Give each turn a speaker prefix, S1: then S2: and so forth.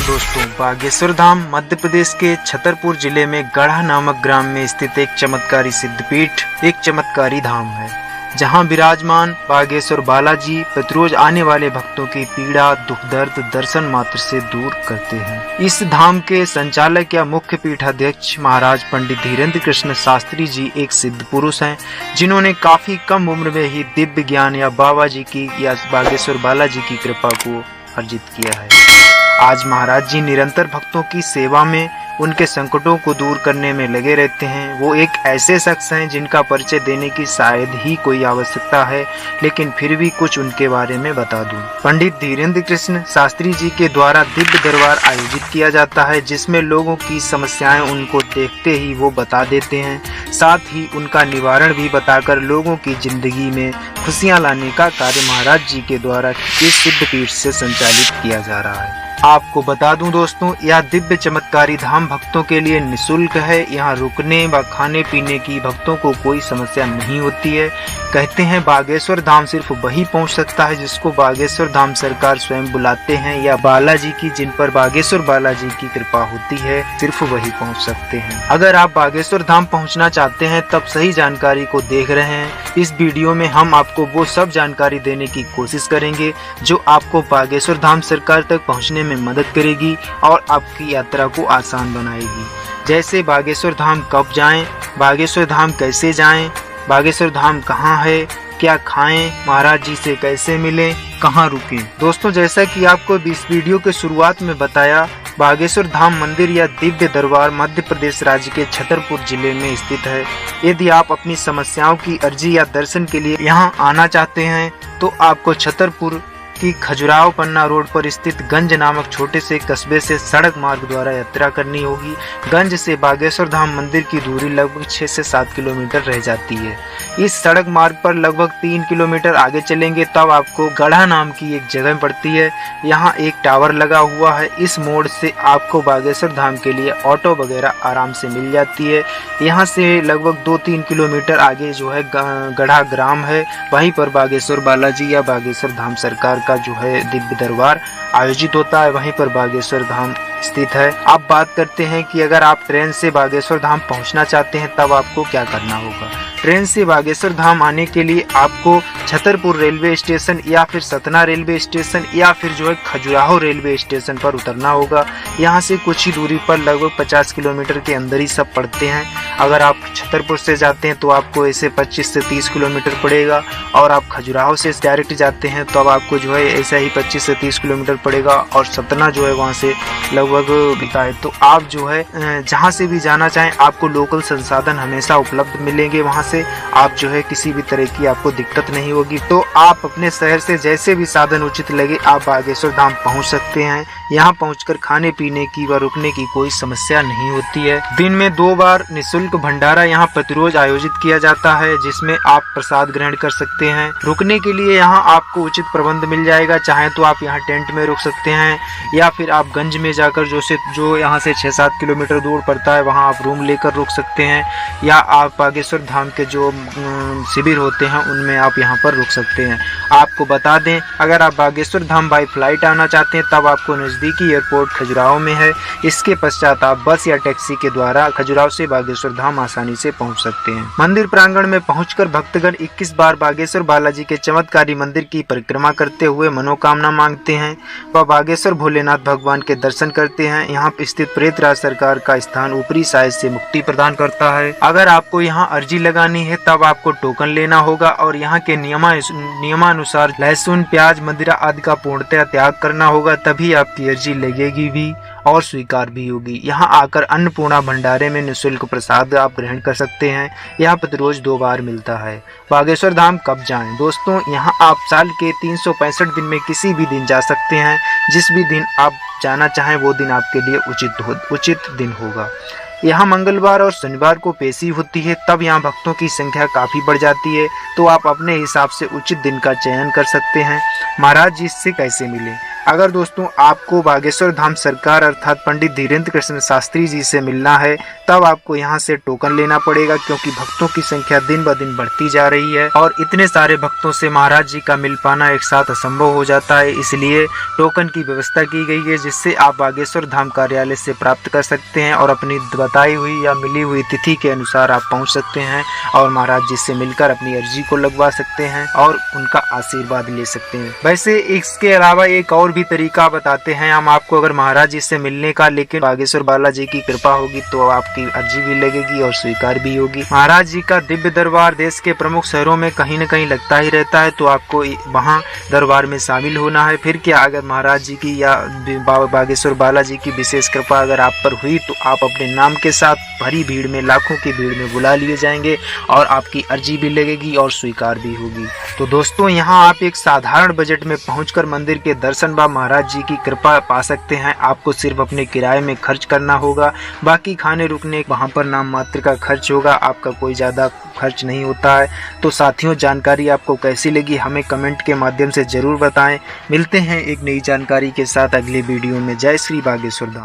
S1: नमस्कार दोस्तों, बागेश्वर धाम मध्य प्रदेश के छतरपुर जिले में गढ़ा नामक ग्राम में स्थित एक चमत्कारी सिद्धपीठ, एक चमत्कारी धाम है, जहां विराजमान बागेश्वर बालाजी प्रतिरोज आने वाले भक्तों की पीड़ा दुख दर्द दर्शन मात्र से दूर करते हैं। इस धाम के संचालक या मुख्य पीठाध्यक्ष महाराज पंडित धीरेन्द्र कृष्ण शास्त्री जी एक सिद्ध पुरुष हैं, जिन्होंने काफी कम उम्र में ही दिव्य ज्ञान या बाबा जी की या बागेश्वर बालाजी की कृपा को अर्जित किया है। आज महाराज जी निरंतर भक्तों की सेवा में, उनके संकटों को दूर करने में लगे रहते हैं। वो एक ऐसे शख्स हैं जिनका परिचय देने की शायद ही कोई आवश्यकता है, लेकिन फिर भी कुछ उनके बारे में बता दूं। पंडित धीरेन्द्र कृष्ण शास्त्री जी के द्वारा दिव्य दरबार आयोजित किया जाता है, जिसमें लोगों की समस्याएं उनको देखते ही वो बता देते हैं, साथ ही उनका निवारण भी बताकर लोगों की जिंदगी में खुशियां लाने का कार्य महाराज जी के द्वारा इस सिद्धपीठ से संचालित किया जा रहा है। आपको बता दूं दोस्तों, यह दिव्य चमत्कारी धाम भक्तों के लिए निःशुल्क है। यहाँ रुकने व खाने पीने की भक्तों को कोई समस्या नहीं होती है। कहते हैं बागेश्वर धाम सिर्फ वही पहुंच सकता है जिसको बागेश्वर धाम सरकार स्वयं बुलाते हैं, या बालाजी की जिन पर बागेश्वर बालाजी की कृपा होती है, सिर्फ वही पहुंच सकते हैं। अगर आप बागेश्वर धाम पहुंचना चाहते हैं तब सही जानकारी को देख रहे हैं। इस वीडियो में हम आपको वो सब जानकारी देने की कोशिश करेंगे जो आपको बागेश्वर धाम सरकार तक पहुंचने में मदद करेगी और आपकी यात्रा को आसान बनाएगी। जैसे बागेश्वर धाम कब जाएं, बागेश्वर धाम कैसे जाएं, बागेश्वर धाम कहाँ है, क्या खाएं, महाराज जी से कैसे मिलें, कहाँ रुकें। दोस्तों, जैसा कि आपको इस वीडियो के शुरुआत में बताया, बागेश्वर धाम मंदिर या दिव्य दरबार मध्य प्रदेश राज्य के छतरपुर जिले में स्थित है। यदि आप अपनी समस्याओं की अर्जी या दर्शन के लिए यहाँ आना चाहते हैं तो आपको छतरपुर की खजुराहो पन्ना रोड पर स्थित गंज नामक छोटे से कस्बे से सड़क मार्ग द्वारा यात्रा करनी होगी। गंज से बागेश्वर धाम मंदिर की दूरी लगभग 6 से 7 किलोमीटर रह जाती है। इस सड़क मार्ग पर लगभग 3 किलोमीटर आगे चलेंगे तब आपको गढ़ा नाम की एक जगह पड़ती है। यहाँ एक टावर लगा हुआ है। इस मोड़ से आपको बागेश्वर धाम के लिए ऑटो वगैरह आराम से मिल जाती है। यहाँ से लगभग 2-3 किलोमीटर आगे जो है गढ़ा ग्राम है, वहीं पर बागेश्वर बालाजी या बागेश्वर धाम सरकार का जो है दिव्य दरबार आयोजित होता है, वहीं पर बागेश्वर धाम स्थित है। अब बात करते हैं कि अगर आप ट्रेन से बागेश्वर धाम पहुंचना चाहते हैं तब आपको क्या करना होगा। ट्रेन से बागेश्वर धाम आने के लिए आपको छतरपुर रेलवे स्टेशन या फिर सतना रेलवे स्टेशन या फिर जो है खजुराहो रेलवे स्टेशन पर उतरना होगा। यहाँ से कुछ ही दूरी पर लगभग 50 किलोमीटर के अंदर ही सब पड़ते हैं। अगर आप छतरपुर से जाते हैं तो आपको ऐसे 25 से 30 किलोमीटर पड़ेगा, और आप खजुराहो से डायरेक्ट जाते हैं तो अब आपको जो है ऐसा ही 25 से 30 किलोमीटर पड़ेगा, और सतना जो है वहाँ से लगभग बिता है। तो आप जो है जहाँ से भी जाना चाहें आपको लोकल संसाधन हमेशा उपलब्ध मिलेंगे। वहाँ से आप जो है किसी भी तरह की आपको दिक्कत नहीं होगी। तो आप अपने शहर से जैसे भी साधन उचित लगे आप बागेश्वर धाम पहुँच सकते हैं। यहाँ पहुँचकर खाने पीने की व रुकने की कोई समस्या नहीं होती है। दिन में 2 बार निःशुल्क भंडारा यहाँ प्रतिरोज आयोजित किया जाता है, जिसमें आप प्रसाद ग्रहण कर सकते हैं। रुकने के लिए यहाँ आपको उचित प्रबंध मिल जाएगा। चाहे तो आप यहाँ टेंट में रुक सकते हैं, या फिर आप गंज में जाकर जो यहाँ से 6-7 किलोमीटर दूर पड़ता है वहाँ आप रूम लेकर रुक सकते हैं, या आप बागेश्वर धाम के जो शिविर होते हैं उनमें आप यहाँ पर रुक सकते हैं। आपको बता दें, अगर आप बागेश्वर धाम बाई फ्लाइट आना चाहते हैं तब आपको नज़दीकी एयरपोर्ट खजुराहो में है। इसके पश्चात आप बस या टैक्सी के द्वारा खजुराहो से बागेश्वर धाम आसानी से पहुंच सकते हैं। मंदिर प्रांगण में पहुंचकर भक्तगण 21 बार बागेश्वर बालाजी के चमत्कारी मंदिर की परिक्रमा करते हुए मनोकामना मांगते हैं व बागेश्वर भोलेनाथ भगवान के दर्शन करते हैं। यहाँ स्थित प्रेतराज सरकार का स्थान ऊपरी साइज से मुक्ति प्रदान करता है। अगर आपको यहाँ अर्जी लगानी है तब आपको टोकन लेना होगा, और यहाँ के नियमानुसार लहसुन प्याज मदिरा आदि का पूर्णतः त्याग करना होगा, तभी आपकी अर्जी लगेगी भी और स्वीकार भी होगी। यहाँ आकर अन्नपूर्णा भंडारे में निःशुल्क प्रसाद आप ग्रहण कर सकते हैं। यह प्रतिरोज 2 बार मिलता है। बागेश्वर धाम कब जाएं? दोस्तों, यहाँ आप साल के 365 दिन में किसी भी दिन जा सकते हैं। जिस भी दिन आप जाना चाहें वो दिन आपके लिए उचित दिन होगा। यहाँ मंगलवार और शनिवार को पेशी होती है, तब यहाँ भक्तों की संख्या काफ़ी बढ़ जाती है, तो आप अपने हिसाब से उचित दिन का चयन कर सकते हैं। महाराज जी से कैसे मिलें? अगर दोस्तों आपको बागेश्वर धाम सरकार अर्थात पंडित धीरेन्द्र कृष्ण शास्त्री जी से मिलना है तब आपको यहाँ से टोकन लेना पड़ेगा, क्योंकि भक्तों की संख्या दिन ब दिन बढ़ती जा रही है और इतने सारे भक्तों से महाराज जी का मिल पाना एक साथ असंभव हो जाता है। इसलिए टोकन की व्यवस्था की गई है, जिससे आप बागेश्वर धाम कार्यालय से प्राप्त कर सकते हैं और अपनी बताई हुई या मिली हुई तिथि के अनुसार आप पहुंच सकते हैं और महाराज जी से मिलकर अपनी अर्जी को लगवा सकते हैं और उनका आशीर्वाद ले सकते हैं। वैसे इसके अलावा एक और भी तरीका बताते हैं हम आपको अगर महाराज जी से मिलने का, लेकिन बागेश्वर बालाजी की कृपा होगी तो आपकी अर्जी भी लगेगी और स्वीकार भी होगी। महाराज जी का दिव्य दरबार देश के प्रमुख शहरों में कहीं न कहीं लगता ही रहता है, तो आपको वहां दरबार में शामिल होना है। फिर क्या, अगर महाराज जी की या बागेश्वर बालाजी की विशेष कृपा अगर आप पर हुई तो आप अपने नाम के साथ भरी भीड़ में, लाखों की भीड़ में बुला लिए जाएंगे और आपकी अर्जी भी लगेगी और स्वीकार भी होगी। तो दोस्तों यहाँ आप एक साधारण बजट में पहुंचकर मंदिर के दर्शन व महाराज जी की कृपा पा सकते हैं। आपको सिर्फ अपने किराए में खर्च करना होगा, बाकी खाने रुकने वहां पर नाम मात्र का खर्च होगा, आपका कोई ज्यादा खर्च नहीं होता है। तो साथियों, जानकारी आपको कैसी लगी हमें कमेंट के माध्यम से जरूर बताएं। मिलते हैं एक नई जानकारी के साथ अगले वीडियो में। जय श्री बागेश्वर धाम।